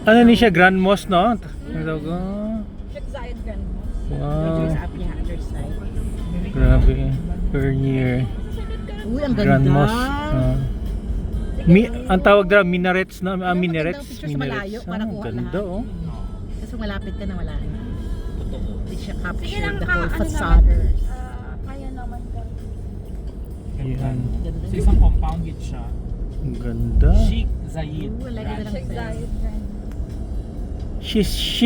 Ano ni siya? Grand Mosque, no? Ang tawag ko. Sheikh Zayed Grand Mosque. Wow. Sa api other side. Grabe. Per year. Uy, ang Grand ganda. Mosque. Ang tawag dira minarets na minarets. Picture sa malayo, para kuha ganda lahat. oh. Kasi malapit ka na wala na. Hindi siya Sige capture lang the ka, whole ano facade. naman, kaya naman ka. Ayan. Sa isang compound yun siya. Ang ganda. Sheikh Zayed. Ooh, lagi na lang Sheikh sa'yo. Zayed Grand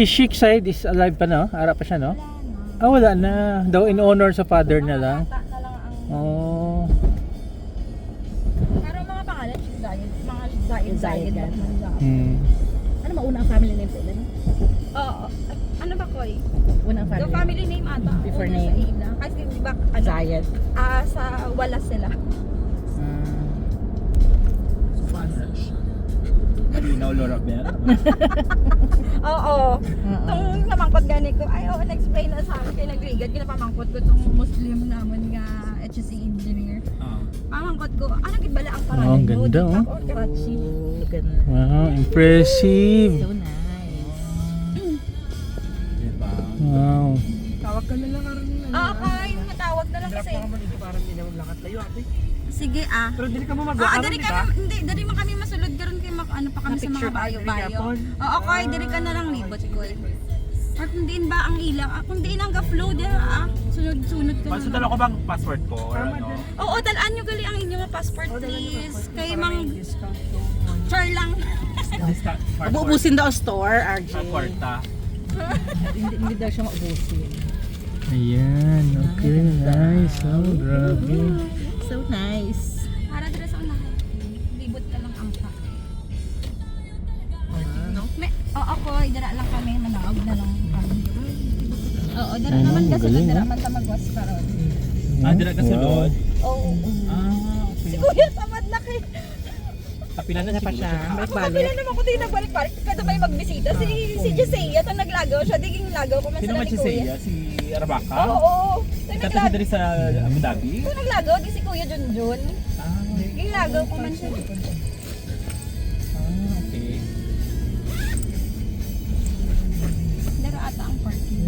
Sheikh Zayed is alive pa, no? Harap pa siya, no? Wala na. Ah, wala na. Daw in honor sa father niya lang. Mga bata na lang ang... Oh. Pero mga pangalan, Sheikh Zayed. Mga Zayed Zayed Zayed yan. lang. Ano mauna ang family name sa ilan? Oo. Ano ba, Koy? Una ang The family name ata. Before Una name? Sa ila. Kasi di ba, ano? Zayed. Sa wala sila. Malinaw, Laura Bell. Oo. Itong namangkot gani ko, ay, na-explain na sa akin kay nag-rigad, kinapamangkot ko itong Muslim naman nga HSC engineer. Pamangkot ko, nagibala ang pangalan Oh, ang mo, ganda, di ba? oh. Or Karachi. Oh, ganda. Wow, impressive. So nice. Diba? Wow. Tawag ka na lang karon na. Okay, matawag na lang Drop kasi. ka naman dito para hindi na maglakad tayo ate. Sige Pero dili ka mo magwa dari ka hindi, dari man kami masulod karon kay ano pa kami sa mga bayo-bayo. Oo, okay, dari ka na lang libot ko. At hindi ba ang ilang? Kung di nang ga-flow dia, sunod-sunod ka. Pasundan ako bang password ko or ano? Oo, talaan nyo gali ang inyong passport please. Kay mang discount to. char lang. Ubusin daw ang store, RJ. Sa kwarta. Hindi daw siya maubusin. Ayan, okay, nice. Oh, grabe. So nice. Para dira sa unahan. Libot ka lang ang pa. Oo, dira lang kami, manawag na lang kami. Oo, dira naman kasi galing, dira ah. man ta magwas karon. Dira ka sa Lord. Oo. Okay. Si Kuya tamad na kay. Kapila na Pa siguro siya. siya. Kapila Balik-balik. naman ko din nagbalik-balik. Kada may magbisita si Jesenia ta naglagaw siya diging lagaw ko man Sino sa man ni si Kuya. Seiya? Si Rabaka? Oo. Ikaw siya dari sa Abu Dhabi? Ito naglagaw di si Kuya Junjun. Diging lagaw ko man siya. Okay. Dara ata ang parking.